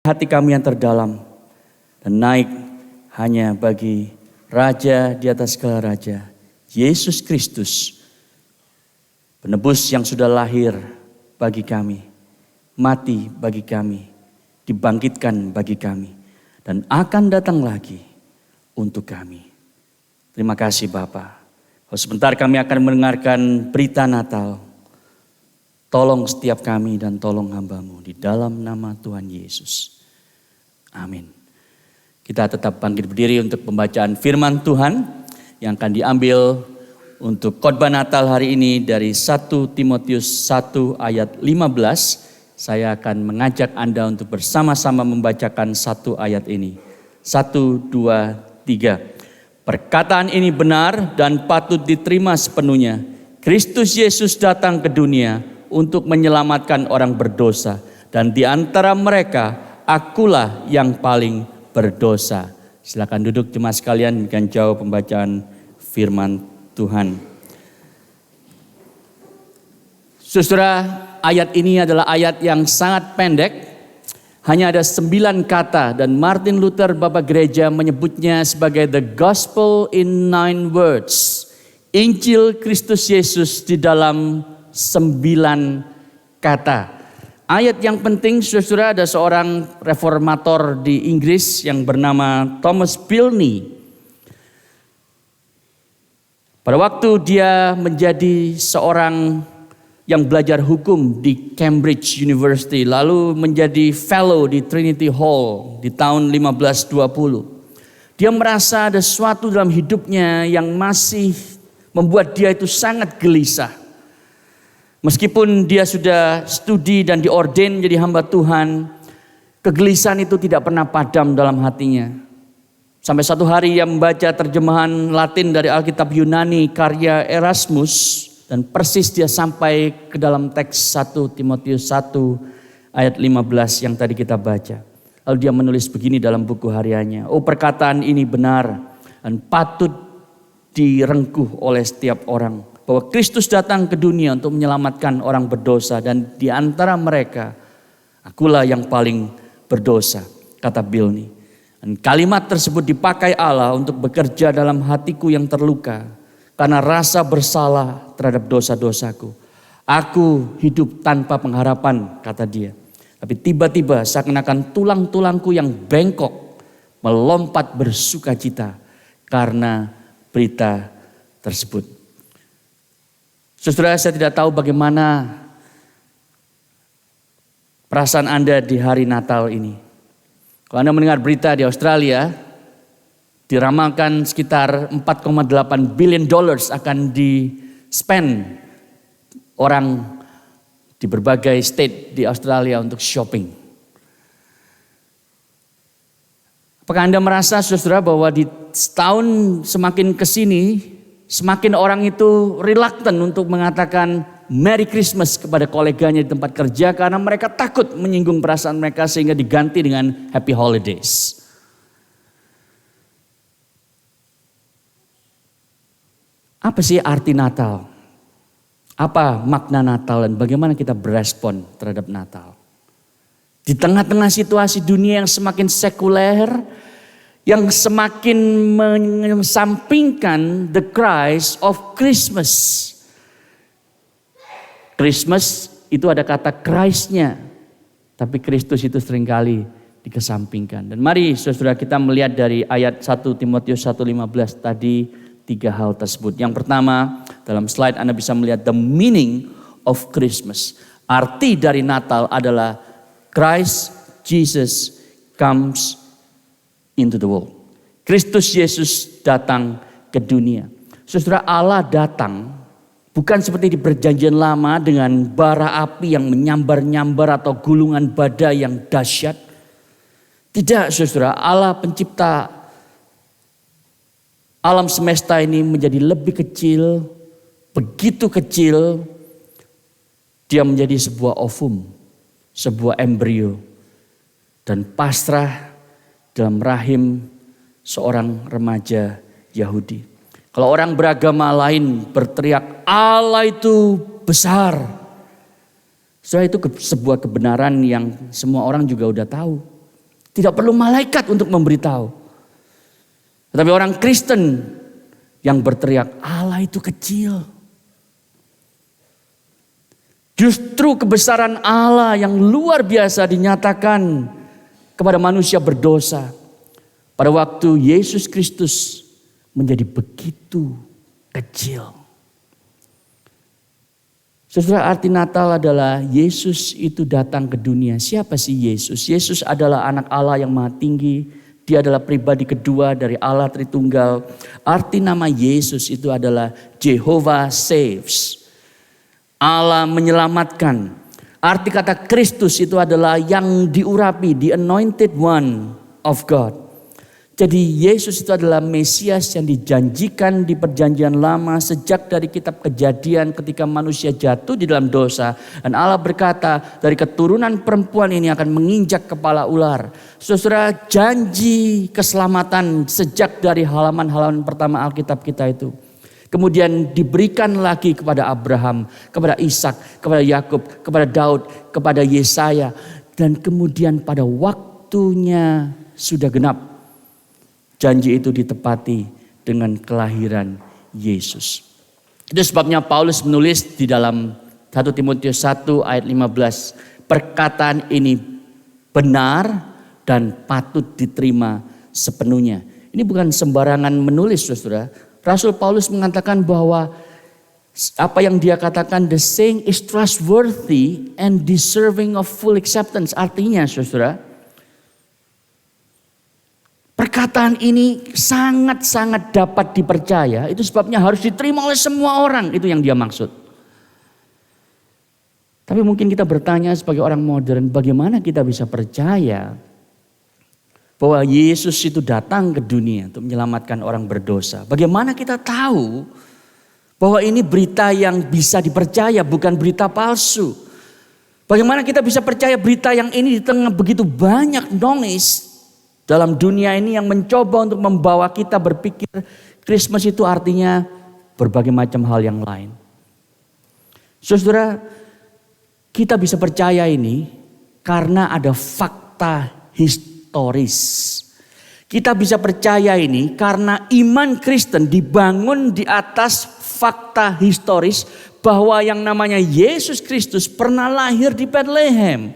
hati kami yang terdalam dan naik hanya bagi Raja di atas segala raja, Yesus Kristus, penebus yang sudah lahir bagi kami, mati bagi kami, dibangkitkan bagi kami, dan akan datang lagi untuk kami. Terima kasih Bapa. Sebentar kami akan mendengarkan berita Natal. Tolong setiap kami dan tolong hamba-Mu di dalam nama Tuhan Yesus. Amin. Kita tetap bangkit berdiri untuk pembacaan firman Tuhan yang akan diambil untuk khotbah Natal hari ini dari 1 Timotius 1 ayat 15. Saya akan mengajak Anda untuk bersama-sama membacakan satu ayat ini. 1, 2, 3. Perkataan ini benar dan patut diterima sepenuhnya. Kristus Yesus datang ke dunia untuk menyelamatkan orang berdosa, dan di antara mereka akulah yang paling berdosa. Silakan duduk jemaat sekalian, demikian jauh pembacaan firman Tuhan. Saudara, ayat ini adalah ayat yang sangat pendek, hanya ada 9 kata, dan Martin Luther Bapak Gereja menyebutnya sebagai the gospel in 9 words. Injil Kristus Yesus di dalam 9 kata. Ayat yang penting, saudara, ada seorang reformator di Inggris yang bernama Thomas Bilney. Pada waktu dia menjadi seorang yang belajar hukum di Cambridge University, lalu menjadi fellow di Trinity Hall di tahun 1520. Dia merasa ada sesuatu dalam hidupnya yang masih membuat dia itu sangat gelisah. Meskipun dia sudah studi dan diordain jadi hamba Tuhan, kegelisahan itu tidak pernah padam dalam hatinya. Sampai satu hari ia membaca terjemahan Latin dari Alkitab Yunani karya Erasmus, dan persis dia sampai ke dalam teks 1 Timotius 1 ayat 15 yang tadi kita baca. Lalu dia menulis begini dalam buku hariannya. Oh, perkataan ini benar dan patut direngkuh oleh setiap orang, bahwa Kristus datang ke dunia untuk menyelamatkan orang berdosa, dan di antara mereka akulah yang paling berdosa, kata Bilney. Dan kalimat tersebut dipakai Allah untuk bekerja dalam hatiku yang terluka karena rasa bersalah terhadap dosa-dosaku. Aku hidup tanpa pengharapan, kata dia. Tapi tiba-tiba seakan-akan tulang-tulangku yang bengkok melompat bersukacita karena berita tersebut. Saudara, saya tidak tahu bagaimana perasaan Anda di hari Natal ini. Kalau Anda mendengar berita di Australia, diramalkan sekitar 4,8 billion dollars akan di-spend orang di berbagai state di Australia untuk shopping. Apakah Anda merasa, saudara, bahwa di setahun semakin kesini, semakin orang itu reluctant untuk mengatakan Merry Christmas kepada koleganya di tempat kerja karena mereka takut menyinggung perasaan mereka sehingga diganti dengan Happy Holidays. Apa sih arti Natal? Apa makna Natal dan bagaimana kita berespon terhadap Natal? Di tengah-tengah situasi dunia yang semakin sekuler, yang semakin mengesampingkan the Christ of Christmas. Christmas itu ada kata Christ-nya, tapi Kristus itu seringkali dikesampingkan. Dan mari saudara kita melihat dari ayat 1 Timotius 1:15 tadi 3 hal tersebut. Yang pertama, dalam slide Anda bisa melihat the meaning of Christmas. Arti dari Natal adalah Christ Jesus comes into the world. Kristus Yesus datang ke dunia. Saudara, Allah datang bukan seperti di perjanjian lama dengan bara api yang menyambar-nyambar atau gulungan badai yang dahsyat. Tidak, saudara, Allah pencipta alam semesta ini menjadi lebih kecil, begitu kecil, dia menjadi sebuah ovum, sebuah embrio, dan pasrah dalam rahim seorang remaja Yahudi. Kalau orang beragama lain berteriak Allah itu besar, Soalnya itu sebuah kebenaran yang semua orang juga udah tahu. Tidak perlu malaikat untuk memberitahu. Tetapi orang Kristen yang berteriak, Allah itu kecil. Justru kebesaran Allah yang luar biasa dinyatakan kepada manusia berdosa. Pada waktu Yesus Kristus menjadi begitu kecil. Saudara, arti Natal adalah Yesus itu datang ke dunia. Siapa sih Yesus? Yesus adalah anak Allah yang maha tinggi. Dia adalah pribadi kedua dari Allah Tritunggal. Arti nama Yesus itu adalah Jehovah saves. Allah menyelamatkan. Arti kata Kristus itu adalah yang diurapi, the anointed one of God. Jadi Yesus itu adalah Mesias yang dijanjikan di perjanjian lama sejak dari kitab Kejadian ketika manusia jatuh di dalam dosa. Dan Allah berkata dari keturunan perempuan ini akan menginjak kepala ular. Saudara, janji keselamatan sejak dari halaman-halaman pertama Alkitab kita itu. Kemudian diberikan lagi kepada Abraham, kepada Ishak, kepada Yakub, kepada Daud, kepada Yesaya. Dan kemudian pada waktunya sudah genap. Janji itu ditepati dengan kelahiran Yesus. Itu sebabnya Paulus menulis di dalam 1 Timotius 1 ayat 15. Perkataan ini benar dan patut diterima sepenuhnya. Ini bukan sembarangan menulis, saudara. Rasul Paulus mengatakan bahwa apa yang dia katakan, the saying is trustworthy and deserving of full acceptance. Artinya, saudara, perkataan ini sangat-sangat dapat dipercaya. Itu sebabnya harus diterima oleh semua orang. Itu yang dia maksud. Tapi mungkin kita bertanya sebagai orang modern, bagaimana kita bisa percaya bahwa Yesus itu datang ke dunia untuk menyelamatkan orang berdosa? Bagaimana kita tahu bahwa ini berita yang bisa dipercaya, bukan berita palsu? Bagaimana kita bisa percaya berita yang ini di tengah begitu banyak noise dalam dunia ini yang mencoba untuk membawa kita berpikir Christmas itu artinya berbagai macam hal yang lain. Saudara, kita bisa percaya ini karena ada fakta historis. Kita bisa percaya ini karena iman Kristen dibangun di atas fakta historis bahwa yang namanya Yesus Kristus pernah lahir di Bethlehem.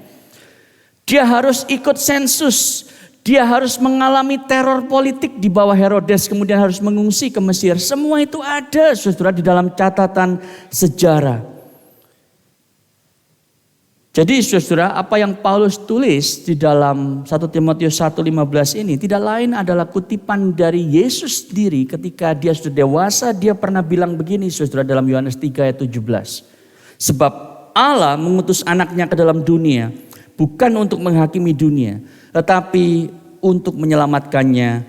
Dia harus ikut sensus. Dia harus mengalami teror politik di bawah Herodes, kemudian harus mengungsi ke Mesir. Semua itu ada, saudara, di dalam catatan sejarah. Jadi saudara, apa yang Paulus tulis di dalam 1 Timotius 1:15 ini tidak lain adalah kutipan dari Yesus sendiri ketika dia sudah dewasa. Dia pernah bilang begini, saudara, dalam Yohanes 3 ayat 17. Sebab Allah mengutus anaknya ke dalam dunia bukan untuk menghakimi dunia, tetapi untuk menyelamatkannya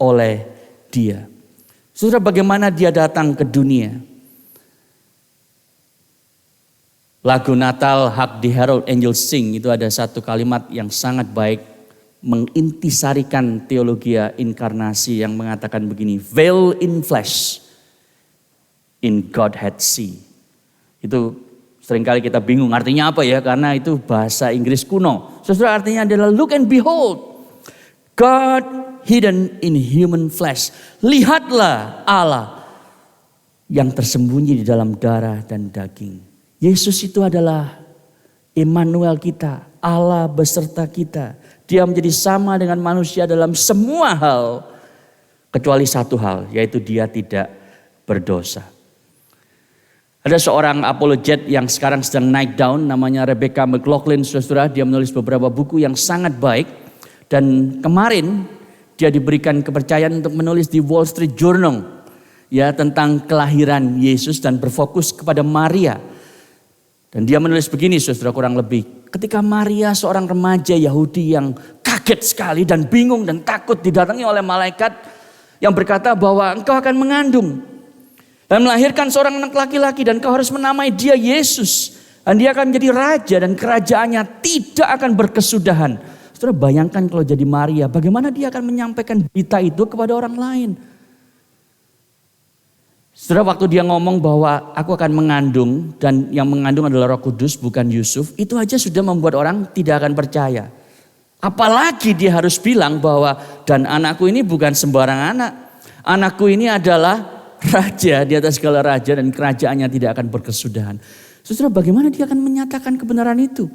oleh dia. Saudara, bagaimana dia datang ke dunia? Lagu Natal Hark the Herald Angels Sing itu ada satu kalimat yang sangat baik mengintisarikan teologi inkarnasi yang mengatakan begini, veil in flesh, in Godhead see. Itu seringkali kita bingung artinya apa ya, karena itu bahasa Inggris kuno. Saudara, artinya adalah look and behold, God hidden in human flesh. Lihatlah Allah yang tersembunyi di dalam darah dan daging. Yesus itu adalah Immanuel kita, Allah beserta kita. Dia menjadi sama dengan manusia dalam semua hal, kecuali satu hal, yaitu dia tidak berdosa. Ada seorang apologet yang sekarang sedang naik daun, namanya Rebecca McLaughlin, saudara. Dia menulis beberapa buku yang sangat baik. Dan kemarin dia diberikan kepercayaan untuk menulis di Wall Street Journal ya tentang kelahiran Yesus dan berfokus kepada Maria. Dan dia menulis begini, saudara, kurang lebih. Ketika Maria, seorang remaja Yahudi yang kaget sekali dan bingung dan takut, didatangi oleh malaikat yang berkata bahwa engkau akan mengandung dan melahirkan seorang anak laki-laki dan kau harus menamai dia Yesus. Dan dia akan menjadi raja dan kerajaannya tidak akan berkesudahan. Saudara, bayangkan kalau jadi Maria, bagaimana dia akan menyampaikan berita itu kepada orang lain. Saudara, waktu dia ngomong bahwa aku akan mengandung dan yang mengandung adalah Roh Kudus bukan Yusuf, itu aja sudah membuat orang tidak akan percaya. Apalagi dia harus bilang bahwa dan anakku ini bukan sembarang anak. Anakku ini adalah raja di atas segala raja dan kerajaannya tidak akan berkesudahan. Saudara, bagaimana dia akan menyatakan kebenaran itu?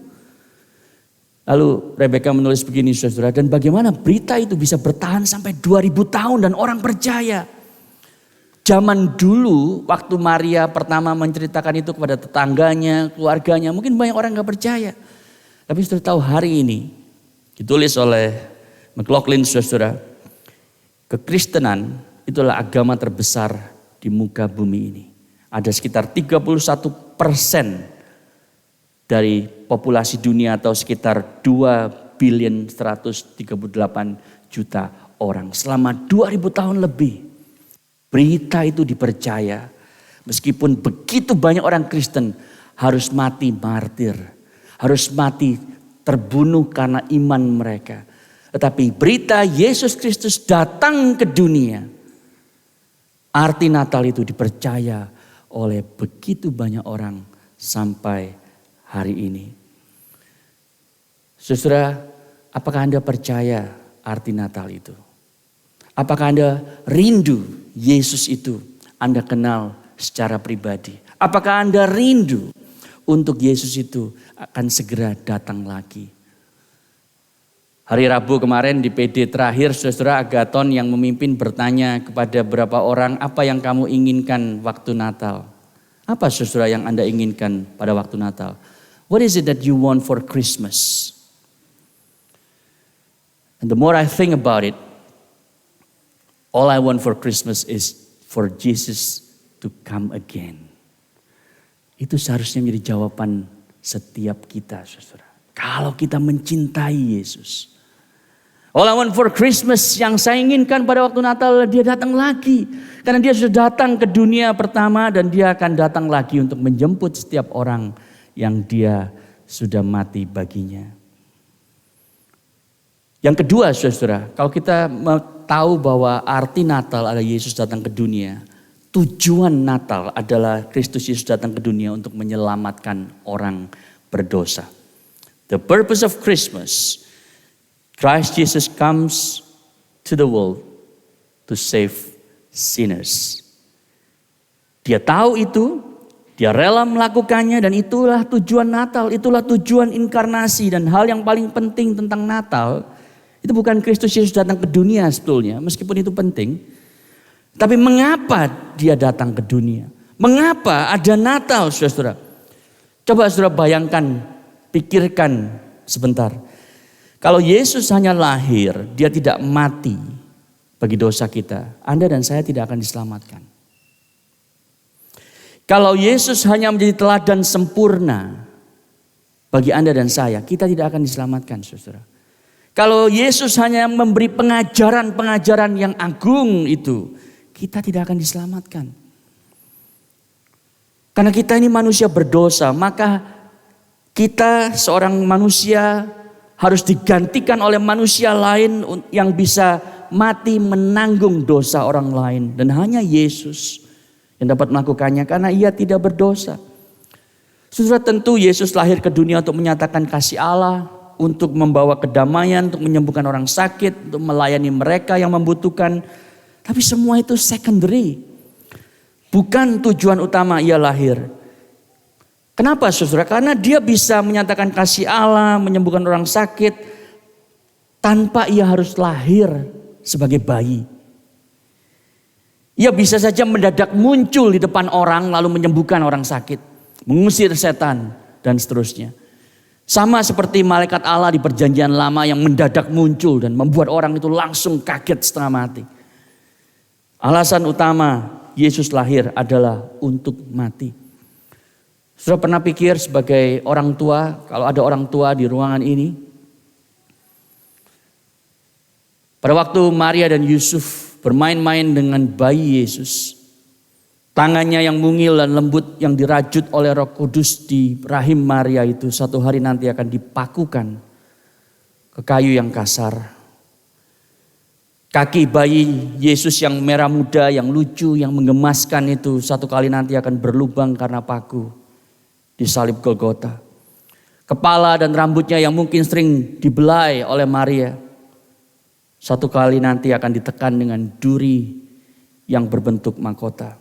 Lalu Rebeka menulis begini saudara, dan bagaimana berita itu bisa bertahan sampai 2000 tahun dan orang percaya. Zaman dulu waktu Maria pertama menceritakan itu kepada tetangganya, keluarganya, mungkin banyak orang gak percaya. Tapi saudara tahu hari ini, ditulis oleh McLaughlin saudara, kekristenan itulah agama terbesar di muka bumi ini. Ada sekitar 31% dari populasi dunia atau sekitar 2.138 juta orang. Selama 2000 tahun lebih berita itu dipercaya. Meskipun begitu banyak orang Kristen harus mati martir. Harus mati terbunuh karena iman mereka. Tetapi berita Yesus Kristus datang ke dunia. Arti Natal itu dipercaya oleh begitu banyak orang sampai hari ini. Saudara, apakah Anda percaya arti Natal itu? Apakah Anda rindu Yesus itu Anda kenal secara pribadi? Apakah Anda rindu untuk Yesus itu akan segera datang lagi? Hari Rabu kemarin di PD terakhir, saudara Agaton yang memimpin bertanya kepada beberapa orang, apa yang kamu inginkan waktu Natal? Apa saudara yang Anda inginkan pada waktu Natal? What is it that you want for Christmas? And the more I think about it, all I want for Christmas is for Jesus to come again. Itu seharusnya menjadi jawaban setiap kita, saudara. Kalau kita mencintai Yesus. All I want for Christmas yang saya inginkan pada waktu Natal dia datang lagi. Karena dia sudah datang ke dunia pertama dan dia akan datang lagi untuk menjemput setiap orang yang dia sudah mati baginya. Yang kedua saudara, kalau kita tahu bahwa arti Natal adalah Yesus datang ke dunia. Tujuan Natal adalah Kristus Yesus datang ke dunia untuk menyelamatkan orang berdosa. The purpose of Christmas, Christ Jesus comes to the world to save sinners. Dia tahu itu, dia rela melakukannya dan itulah tujuan Natal, itulah tujuan inkarnasi. Dan hal yang paling penting tentang Natal, itu bukan Kristus Yesus datang ke dunia sebetulnya, meskipun itu penting. Tapi mengapa dia datang ke dunia? Mengapa ada Natal saudara? Coba saudara bayangkan, pikirkan sebentar. Kalau Yesus hanya lahir, dia tidak mati bagi dosa kita, Anda dan saya tidak akan diselamatkan. Kalau Yesus hanya menjadi teladan sempurna bagi Anda dan saya, kita tidak akan diselamatkan saudara. Kalau Yesus hanya memberi pengajaran-pengajaran yang agung itu, kita tidak akan diselamatkan. Karena kita ini manusia berdosa, maka kita seorang manusia harus digantikan oleh manusia lain yang bisa mati menanggung dosa orang lain. Dan hanya Yesus yang dapat melakukannya karena ia tidak berdosa. Saudara, tentu Yesus lahir ke dunia untuk menyatakan kasih Allah, untuk membawa kedamaian, untuk menyembuhkan orang sakit, untuk melayani mereka yang membutuhkan. Tapi semua itu secondary. Bukan tujuan utama ia lahir. Kenapa saudara? Karena dia bisa menyatakan kasih Allah, menyembuhkan orang sakit tanpa ia harus lahir sebagai bayi. Ia bisa saja mendadak muncul di depan orang lalu menyembuhkan orang sakit, mengusir setan dan seterusnya. Sama seperti malaikat Allah di perjanjian lama yang mendadak muncul dan membuat orang itu langsung kaget setengah mati. Alasan utama Yesus lahir adalah untuk mati. Sudah pernah pikir sebagai orang tua, kalau ada orang tua di ruangan ini, pada waktu Maria dan Yusuf bermain-main dengan bayi Yesus, tangannya yang mungil dan lembut yang dirajut oleh Roh Kudus di rahim Maria itu satu hari nanti akan dipakukan ke kayu yang kasar. Kaki bayi Yesus yang merah muda, yang lucu, yang menggemaskan itu satu kali nanti akan berlubang karena paku di salib Golgota. Kepala dan rambutnya yang mungkin sering dibelai oleh Maria, satu kali nanti akan ditekan dengan duri yang berbentuk mahkota.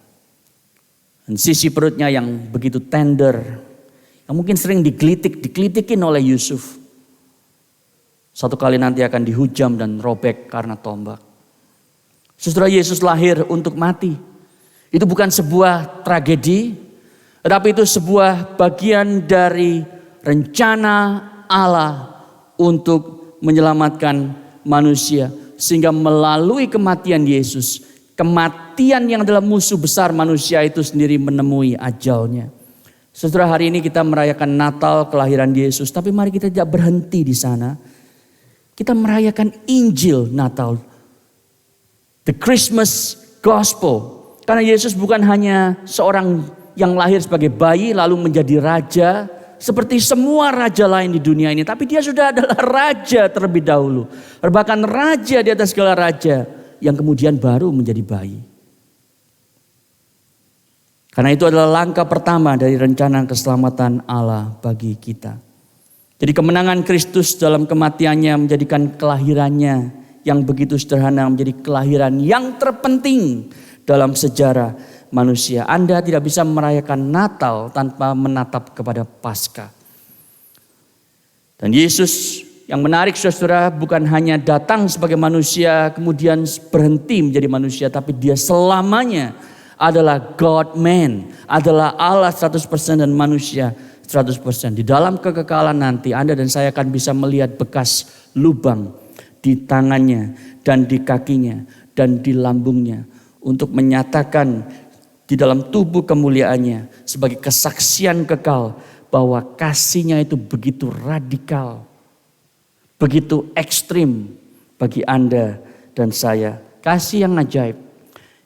Dan sisi perutnya yang begitu tender, yang mungkin sering dikelitikin oleh Yusuf, satu kali nanti akan dihujam dan robek karena tombak. Saudara, Yesus lahir untuk mati. Itu bukan sebuah tragedi, tetapi itu sebuah bagian dari rencana Allah untuk menyelamatkan manusia. Sehingga melalui kematian Yesus, kematian yang adalah musuh besar manusia itu sendiri menemui ajalnya. Saudara, hari ini kita merayakan Natal kelahiran Yesus, tapi mari kita tidak berhenti di sana. Kita merayakan Injil Natal, the Christmas Gospel. Karena Yesus bukan hanya seorang yang lahir sebagai bayi lalu menjadi raja seperti semua raja lain di dunia ini. Tapi dia sudah adalah raja terlebih dahulu. Bahkan raja di atas segala raja yang kemudian baru menjadi bayi. Karena itu adalah langkah pertama dari rencana keselamatan Allah bagi kita. Jadi kemenangan Kristus dalam kematiannya menjadikan kelahirannya yang begitu sederhana menjadi kelahiran yang terpenting dalam sejarah manusia. Anda tidak bisa merayakan Natal tanpa menatap kepada Paskah. Dan Yesus yang menarik saudara bukan hanya datang sebagai manusia kemudian berhenti menjadi manusia, tapi dia selamanya adalah God man, adalah Allah 100% dan manusia 100%. Di dalam kekekalan nanti Anda dan saya akan bisa melihat bekas lubang di tangannya dan di kakinya dan di lambungnya untuk menyatakan di dalam tubuh kemuliaannya sebagai kesaksian kekal bahwa kasihnya itu begitu radikal, begitu ekstrim bagi Anda dan saya. Kasih yang ajaib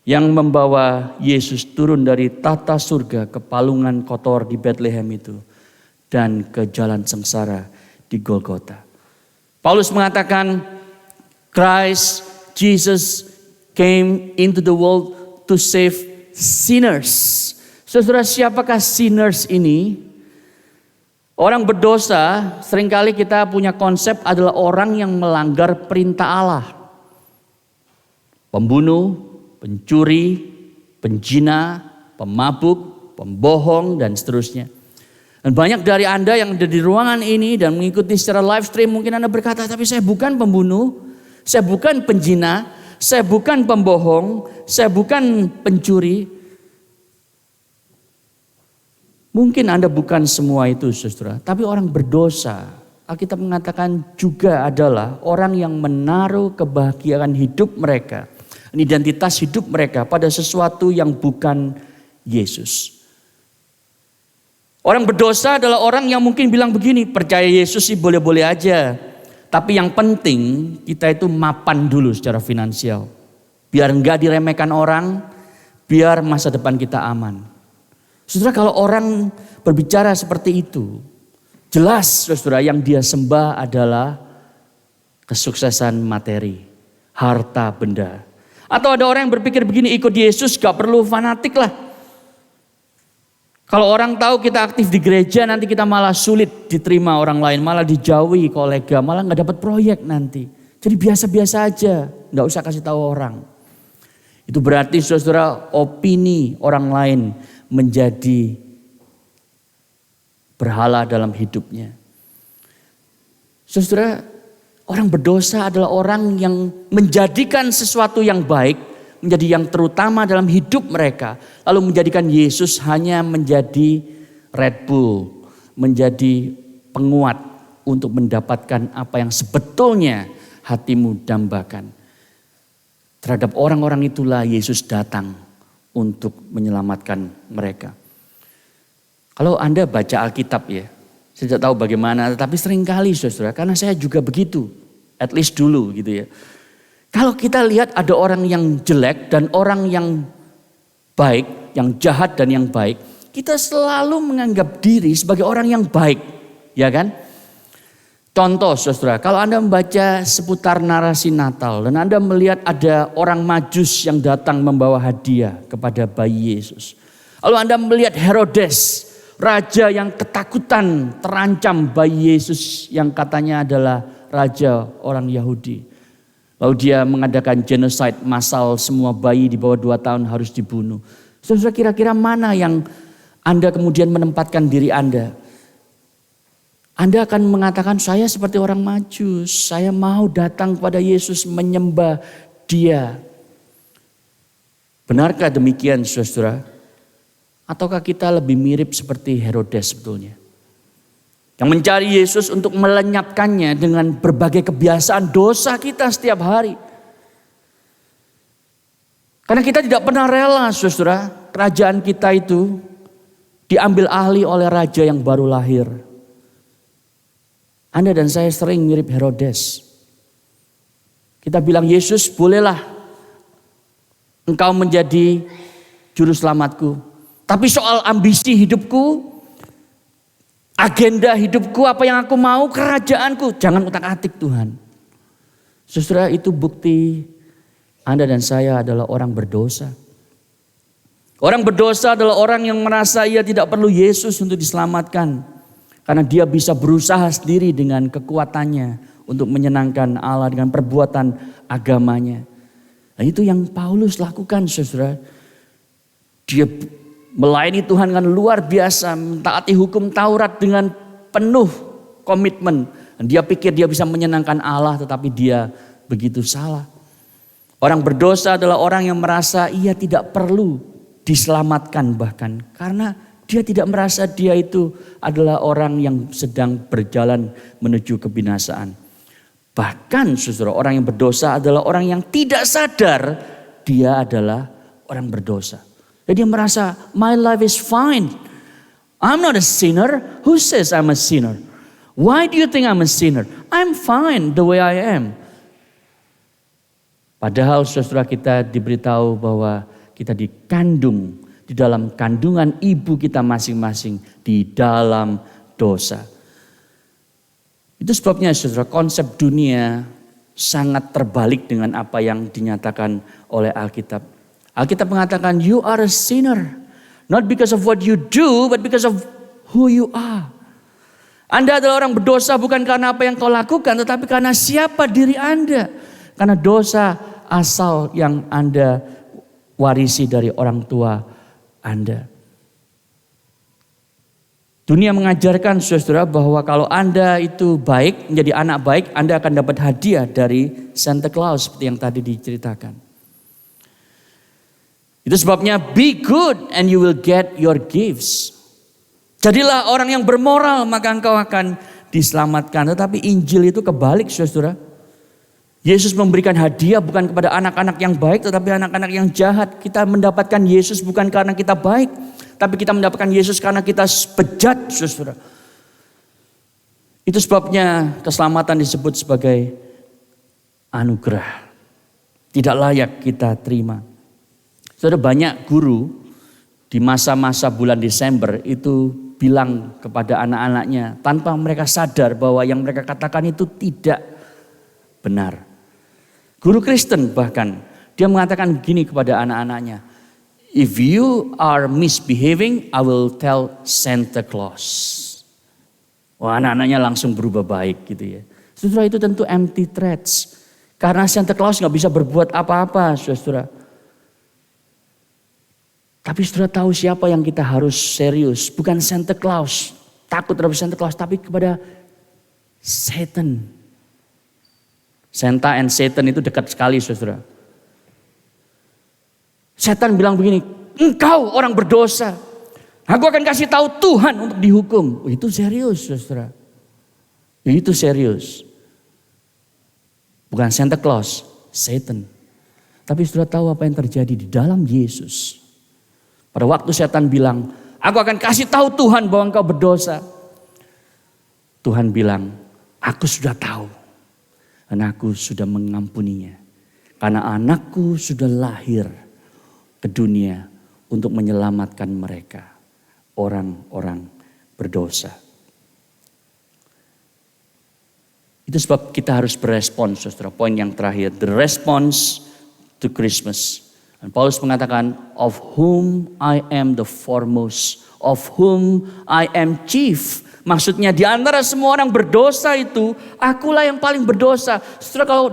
yang membawa Yesus turun dari tata surga ke palungan kotor di Bethlehem itu dan ke jalan sengsara di Golgota. Paulus mengatakan Christ Jesus came into the world to save sinners. Saudara, siapakah sinners ini? Orang berdosa, seringkali kita punya konsep adalah orang yang melanggar perintah Allah. Pembunuh, pencuri, penjina, pemabuk, pembohong, dan seterusnya. Dan banyak dari Anda yang ada di ruangan ini dan mengikuti secara live stream, mungkin Anda berkata, tapi saya bukan pembunuh, saya bukan penjina, saya bukan pembohong, saya bukan pencuri. Mungkin Anda bukan semua itu saudara, tapi orang berdosa, Alkitab mengatakan juga adalah orang yang menaruh kebahagiaan hidup mereka, identitas hidup mereka pada sesuatu yang bukan Yesus. Orang berdosa adalah orang yang mungkin bilang begini, percaya Yesus sih boleh-boleh aja. Tapi yang penting kita itu mapan dulu secara finansial. Biar enggak diremehkan orang, biar masa depan kita aman. Saudara, kalau orang berbicara seperti itu, jelas saudara yang dia sembah adalah kesuksesan materi, harta benda. Atau ada orang yang berpikir begini, ikut Yesus gak perlu fanatik lah. Kalau orang tahu kita aktif di gereja, nanti kita malah sulit diterima orang lain, malah dijauhi kolega, malah nggak dapat proyek nanti. Jadi biasa-biasa aja, nggak usah kasih tahu orang. Itu berarti saudara, opini orang lain menjadi berhala dalam hidupnya. Saudara, orang berdosa adalah orang yang menjadikan sesuatu yang baik menjadi yang terutama dalam hidup mereka. Lalu menjadikan Yesus hanya menjadi Red Bull, menjadi penguat untuk mendapatkan apa yang sebetulnya hatimu dambakan. Terhadap orang-orang itulah Yesus datang untuk menyelamatkan mereka. Kalau Anda baca Alkitab ya, saya tidak tahu bagaimana, tetapi seringkali saudara, karena saya juga begitu, at least dulu gitu ya. Kalau kita lihat ada orang yang jelek dan orang yang baik, yang jahat dan yang baik, kita selalu menganggap diri sebagai orang yang baik, ya kan? Contoh saudara, kalau Anda membaca seputar narasi Natal dan Anda melihat ada orang Majus yang datang membawa hadiah kepada bayi Yesus. Lalu Anda melihat Herodes, Raja yang ketakutan terancam bayi Yesus yang katanya adalah raja orang Yahudi. Lalu dia mengadakan genocide massal, semua bayi di bawah 2 tahun harus dibunuh. Saudara, kira-kira mana yang Anda kemudian menempatkan diri Anda? Anda akan mengatakan, saya seperti orang Majus, saya mau datang kepada Yesus menyembah Dia. Benarkah demikian, saudara? Ataukah kita lebih mirip seperti Herodes sebetulnya? Yang mencari Yesus untuk melenyapkannya dengan berbagai kebiasaan dosa kita setiap hari. Karena kita tidak pernah rela, saudara, kerajaan kita itu diambil alih oleh raja yang baru lahir. Anda dan saya sering mirip Herodes. Kita bilang, Yesus bolehlah engkau menjadi juru selamatku. Tapi soal ambisi hidupku, agenda hidupku, apa yang aku mau, kerajaanku, jangan utak-atik Tuhan. Saudara, itu bukti Anda dan saya adalah orang berdosa. Orang berdosa adalah orang yang merasa ia tidak perlu Yesus untuk diselamatkan. Karena dia bisa berusaha sendiri dengan kekuatannya untuk menyenangkan Allah dengan perbuatan agamanya. Nah, itu yang Paulus lakukan, saudara. Dia melayani Tuhan dengan luar biasa, mentaati hukum Taurat dengan penuh komitmen. Dan dia pikir dia bisa menyenangkan Allah, tetapi dia begitu salah. Orang berdosa adalah orang yang merasa ia tidak perlu diselamatkan bahkan. Karena dia tidak merasa dia itu adalah orang yang sedang berjalan menuju kebinasaan. Bahkan saudara, orang yang berdosa adalah orang yang tidak sadar dia adalah orang berdosa. Jadi dia merasa my life is fine. I'm not a sinner. Who says I'm a sinner? Why do you think I'm a sinner? I'm fine the way I am. Padahal saudara, kita diberitahu bahwa kita dikandung di dalam kandungan ibu kita masing-masing di dalam dosa. Itu sebabnya saudara, konsep dunia sangat terbalik dengan apa yang dinyatakan oleh Alkitab. Alkitab mengatakan you are a sinner. Not because of what you do, but because of who you are. Anda adalah orang berdosa bukan karena apa yang kau lakukan, tetapi karena siapa diri Anda. Karena dosa asal yang Anda warisi dari orang tua Anda. Dunia mengajarkan saudara bahwa kalau Anda itu baik, menjadi anak baik, Anda akan dapat hadiah dari Santa Claus seperti yang tadi diceritakan. Itu sebabnya be good and you will get your gifts. Jadilah orang yang bermoral maka engkau akan diselamatkan. Tetapi Injil itu kebalik saudara. Yesus memberikan hadiah bukan kepada anak-anak yang baik tetapi anak-anak yang jahat. Kita mendapatkan Yesus bukan karena kita baik, tapi kita mendapatkan Yesus karena kita bejat, saudara. Itu sebabnya keselamatan disebut sebagai anugerah. Tidak layak kita terima. Saudara, banyak guru di masa-masa bulan Desember itu bilang kepada anak-anaknya tanpa mereka sadar bahwa yang mereka katakan itu tidak benar. Guru Kristen bahkan dia mengatakan gini kepada anak-anaknya, if you are misbehaving, I will tell Santa Claus. Wah, anak-anaknya langsung berubah baik gitu ya. Saudara, itu tentu empty threats. Karena Santa Claus gak bisa berbuat apa-apa, saudara. Tapi saudara tahu siapa yang kita harus serius. Bukan Santa Claus, takut terhadap Santa Claus, tapi kepada Satan. Santa and Satan itu dekat sekali, saudara. Setan bilang begini, engkau orang berdosa. Aku akan kasih tahu Tuhan untuk dihukum. Itu serius, saudara. Itu serius. Bukan Santa Claus, Satan. Tapi saudara tahu apa yang terjadi di dalam Yesus. Pada waktu setan bilang, aku akan kasih tahu Tuhan bahwa engkau berdosa. Tuhan bilang, aku sudah tahu. Dan aku sudah mengampuninya. Karena anakku sudah lahir ke dunia untuk menyelamatkan mereka. Orang-orang berdosa. Itu sebab kita harus berespons, saudara. Poin yang terakhir, the response to Christmas. Dan Paulus mengatakan, of whom I am the foremost of whom I am chief. Maksudnya di antara semua orang berdosa itu, akulah yang paling berdosa. Setelah kalau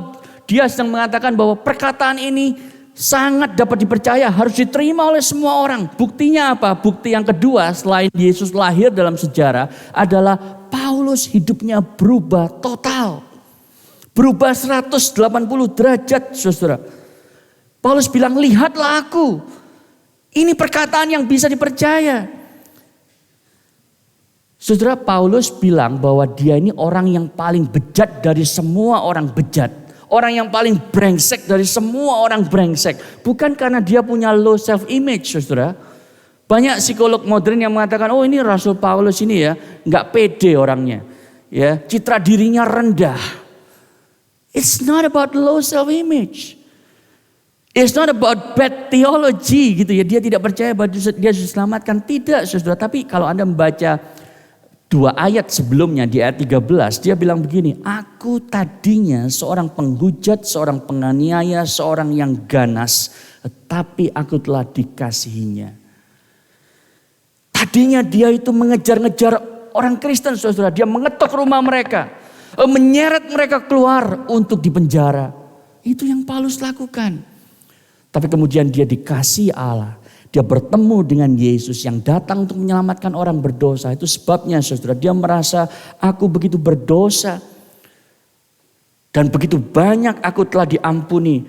dia sedang mengatakan bahwa perkataan ini sangat dapat dipercaya, harus diterima oleh semua orang. Buktinya apa? Bukti yang kedua selain Yesus lahir dalam sejarah adalah Paulus hidupnya berubah total. Berubah 180 derajat, saudara. Paulus bilang, lihatlah aku. Ini perkataan yang bisa dipercaya. Saudara, Paulus bilang bahwa dia ini orang yang paling bejat dari semua orang bejat. Orang yang paling brengsek dari semua orang brengsek. Bukan karena dia punya low self image, saudara. Banyak psikolog modern yang mengatakan, oh ini Rasul Paulus ini ya, nggak pede orangnya. Ya, citra dirinya rendah. It's not about low self image. It's not about bad theology gitu ya. Dia tidak percaya bahwa dia diselamatkan. Tidak, saudara. Tapi kalau Anda membaca 2 ayat sebelumnya di ayat 13, dia bilang begini, aku tadinya seorang penghujat, seorang penganiaya, seorang yang ganas, tetapi aku telah dikasihinya. Tadinya dia itu mengejar-ngejar orang Kristen, saudara. Dia mengetok rumah mereka, menyeret mereka keluar untuk dipenjara. Itu yang Paulus lakukan. Tapi kemudian dia dikasihi Allah. Dia bertemu dengan Yesus yang datang untuk menyelamatkan orang berdosa. Itu sebabnya, saudara, dia merasa aku begitu berdosa. Dan begitu banyak aku telah diampuni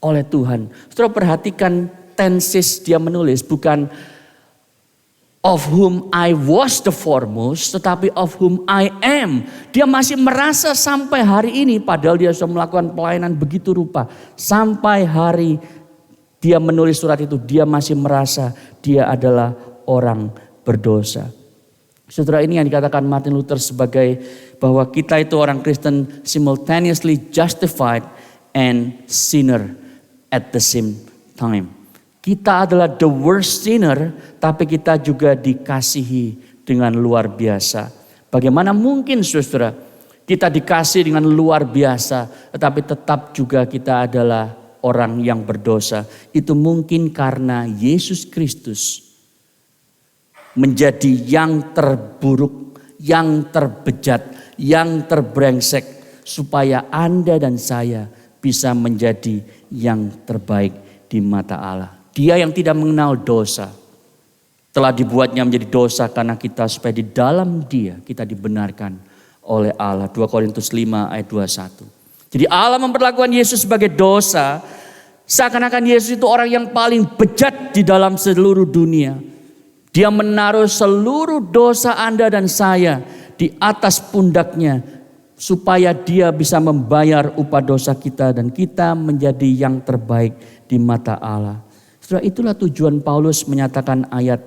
oleh Tuhan. Saudara, perhatikan tenses dia menulis. Bukan of whom I was the foremost, tetapi of whom I am. Dia masih merasa sampai hari ini, padahal dia sudah melakukan pelayanan begitu rupa. Sampai hari dia menulis surat itu, dia masih merasa dia adalah orang berdosa. Saudara, ini yang dikatakan Martin Luther sebagai bahwa kita itu orang Kristen simultaneously justified and sinner at the same time. Kita adalah the worst sinner, tapi kita juga dikasihi dengan luar biasa. Bagaimana mungkin, saudara, kita dikasihi dengan luar biasa, tetapi tetap juga kita adalah orang yang berdosa? Itu mungkin karena Yesus Kristus menjadi yang terburuk, yang terbejat, yang terbrengsek, supaya Anda dan saya bisa menjadi yang terbaik di mata Allah. Dia yang tidak mengenal dosa telah dibuatnya menjadi dosa karena kita, supaya di dalam Dia kita dibenarkan oleh Allah. 2 Korintus 5 ayat 21. Jadi Allah memperlakukan Yesus sebagai dosa, seakan-akan Yesus itu orang yang paling bejat di dalam seluruh dunia. Dia menaruh seluruh dosa Anda dan saya di atas pundaknya, supaya dia bisa membayar upah dosa kita dan kita menjadi yang terbaik di mata Allah. Setelah itulah tujuan Paulus menyatakan ayat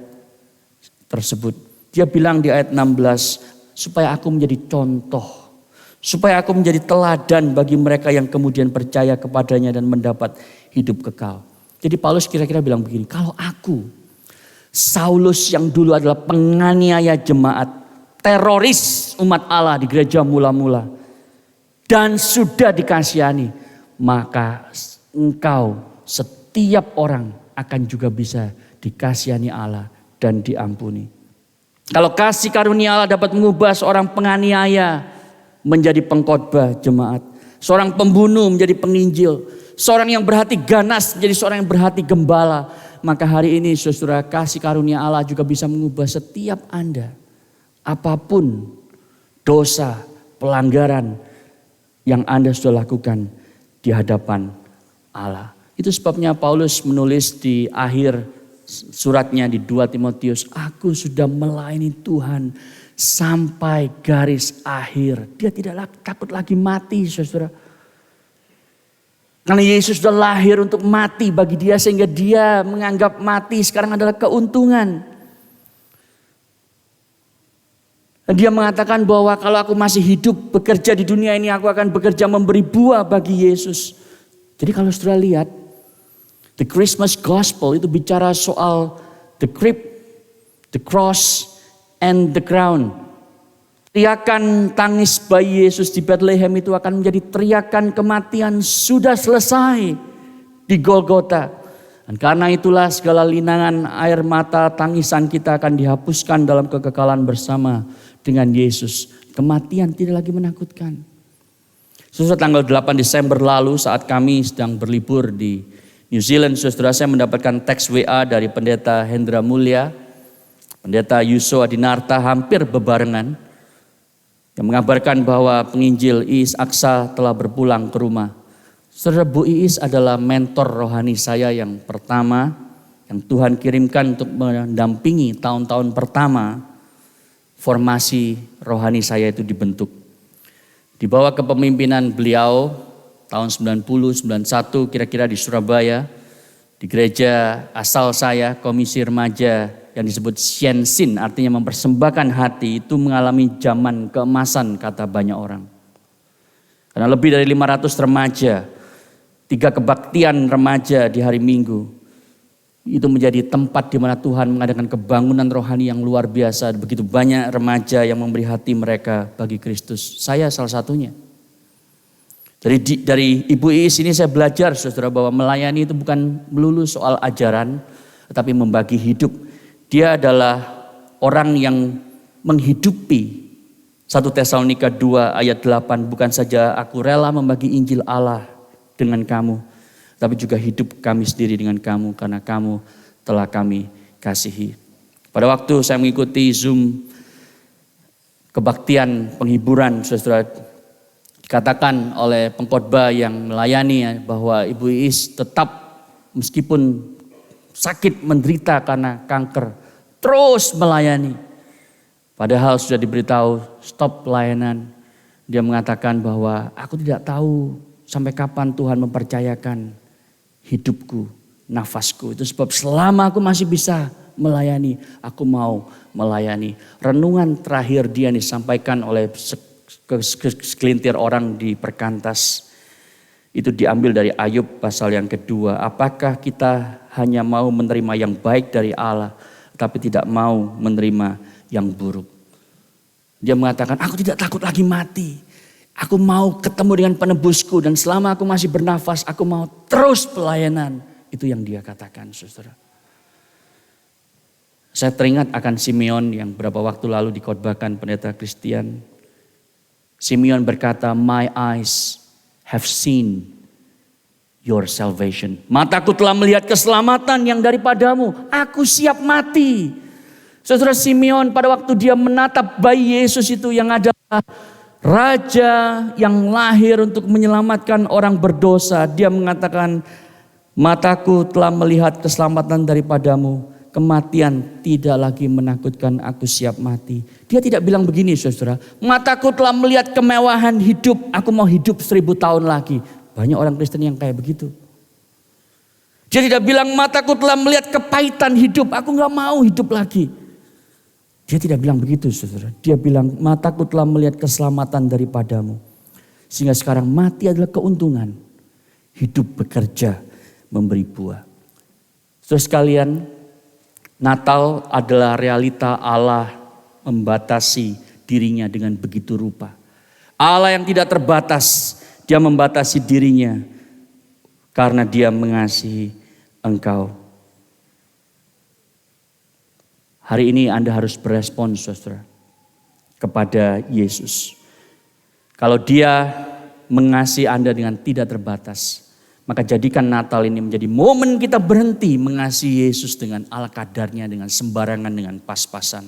tersebut. Dia bilang di ayat 16, supaya aku menjadi contoh. Supaya aku menjadi teladan bagi mereka yang kemudian percaya kepadanya dan mendapat hidup kekal. Jadi Paulus kira-kira bilang begini, kalau aku, Saulus yang dulu adalah penganiaya jemaat, teroris umat Allah di gereja mula-mula, dan sudah dikasihani, maka engkau, setiap orang akan juga bisa dikasihani Allah dan diampuni. Kalau kasih karunia Allah dapat mengubah seorang penganiaya menjadi pengkhotbah jemaat, seorang pembunuh menjadi penginjil, seorang yang berhati ganas menjadi seorang yang berhati gembala, maka hari ini saudara, kasih karunia Allah juga bisa mengubah setiap Anda. Apapun dosa, pelanggaran yang Anda sudah lakukan di hadapan Allah. Itu sebabnya Paulus menulis di akhir suratnya di 2 Timotius, aku sudah melayani Tuhan sampai garis akhir. Dia tidak takut lagi mati, saudara. Karena Yesus sudah lahir untuk mati bagi dia, sehingga dia menganggap mati sekarang adalah keuntungan. Dia mengatakan bahwa kalau aku masih hidup bekerja di dunia ini, aku akan bekerja memberi buah bagi Yesus. Jadi kalau saudara lihat, the Christmas Gospel itu bicara soal the crib, the cross, and the crown. Teriakan tangis bayi Yesus di Bethlehem itu akan menjadi teriakan kematian sudah selesai di Golgota. Dan karena itulah segala linangan air mata tangisan kita akan dihapuskan dalam kekekalan bersama dengan Yesus. Kematian tidak lagi menakutkan. Saudara, tanggal 8 Desember lalu saat kami sedang berlibur di New Zealand, saudara, saya mendapatkan teks WA dari pendeta Hendra Mulya, pendeta Yuso Adinarta hampir bebarengan, yang mengabarkan bahwa penginjil Iis Aksa telah berpulang ke rumah. Saudara, Bu Iis adalah mentor rohani saya yang pertama, yang Tuhan kirimkan untuk mendampingi tahun-tahun pertama formasi rohani saya itu dibentuk. Di bawah kepemimpinan beliau tahun 90, 91 kira-kira di Surabaya, di gereja asal saya, komisi remaja yang disebut Siensin, artinya mempersembahkan hati, itu mengalami zaman keemasan kata banyak orang. Karena lebih dari 500 remaja, 3 kebaktian remaja di hari Minggu, itu menjadi tempat di mana Tuhan mengadakan kebangunan rohani yang luar biasa. Begitu banyak remaja yang memberi hati mereka bagi Kristus. Saya salah satunya. Dari Ibu Iis ini saya belajar, saudara, bahwa melayani itu bukan melulu soal ajaran, tetapi membagi hidup. Dia adalah orang yang menghidupi 1 Tesalonika 2 ayat 8. Bukan saja aku rela membagi Injil Allah dengan kamu, tapi juga hidup kami sendiri dengan kamu karena kamu telah kami kasihi. Pada waktu saya mengikuti Zoom kebaktian penghiburan, saudara, dikatakan oleh pengkhotbah yang melayani bahwa Ibu Iis tetap meskipun sakit menderita karena kanker terus melayani. Padahal sudah diberitahu stop pelayanan. Dia mengatakan bahwa aku tidak tahu sampai kapan Tuhan mempercayakan hidupku, nafasku. Itu sebab selama aku masih bisa melayani, aku mau melayani. Renungan terakhir dia disampaikan oleh segelintir orang di perkantas. Itu diambil dari Ayub pasal yang kedua. Apakah kita hanya mau menerima yang baik dari Allah, tapi tidak mau menerima yang buruk? Dia mengatakan, aku tidak takut lagi mati. Aku mau ketemu dengan penebusku dan selama aku masih bernafas, aku mau terus pelayanan. Itu yang dia katakan, saudara. Saya teringat akan Simeon yang beberapa waktu lalu dikhotbahkan pendeta Christian. Simeon berkata, my eyes have seen your salvation. Mataku telah melihat keselamatan yang daripadamu. Aku siap mati. Saudara, Simeon pada waktu dia menatap bayi Yesus itu yang adalah Raja yang lahir untuk menyelamatkan orang berdosa. Dia mengatakan, mataku telah melihat keselamatan daripadamu. Kematian tidak lagi menakutkan, aku siap mati. Dia tidak bilang begini, saudara. Mataku telah melihat kemewahan hidup, aku mau hidup 1000 tahun lagi. Banyak orang Kristen yang kayak begitu. Dia tidak bilang mataku telah melihat kepahitan hidup, aku gak mau hidup lagi. Dia tidak bilang begitu, saudara. Dia bilang mataku telah melihat keselamatan daripadamu. Sehingga sekarang mati adalah keuntungan. Hidup bekerja memberi buah. Saudara sekalian, Natal adalah realita Allah membatasi dirinya dengan begitu rupa. Allah yang tidak terbatas, dia membatasi dirinya karena dia mengasihi engkau. Hari ini Anda harus berespons, saudara, kepada Yesus. Kalau dia mengasihi Anda dengan tidak terbatas, maka jadikan Natal ini menjadi momen kita berhenti mengasihi Yesus dengan ala kadarnya, dengan sembarangan, dengan pas-pasan.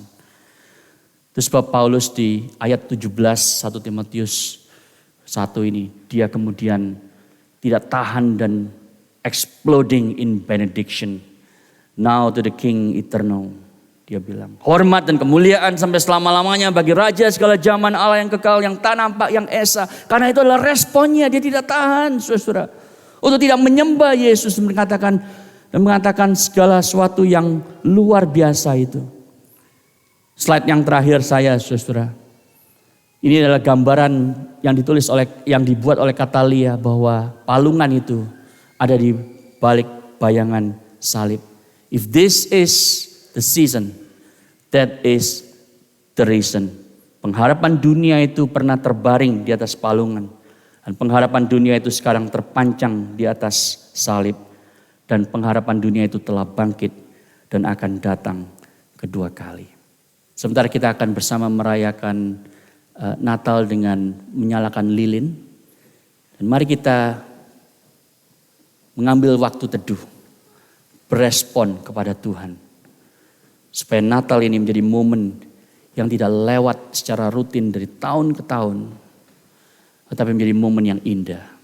Itu sebab Paulus di ayat 17 1 Timotius 1 ini, dia kemudian tidak tahan dan exploding in benediction. Now to the King eternal. Dia bilang, hormat dan kemuliaan sampai selama-lamanya bagi Raja segala zaman, Allah yang kekal, yang tak nampak, yang esa. Karena itu adalah responnya, dia tidak tahan, saudara. Untuk tidak menyembah Yesus dan mengatakan segala sesuatu yang luar biasa itu. Slide yang terakhir saya, saudara. Ini adalah gambaran yang dibuat oleh Katalia bahwa palungan itu ada di balik bayangan salib. If this is the season, that is the reason. Pengharapan dunia itu pernah terbaring di atas palungan. Dan pengharapan dunia itu sekarang terpancang di atas salib. dan pengharapan dunia itu telah bangkit dan akan datang kedua kali. Sementara kita akan bersama merayakan Natal dengan menyalakan lilin. Dan mari kita mengambil waktu teduh, berespon kepada Tuhan. Supaya Natal ini menjadi momen yang tidak lewat secara rutin dari tahun ke tahun. Tetapi menjadi momen yang indah.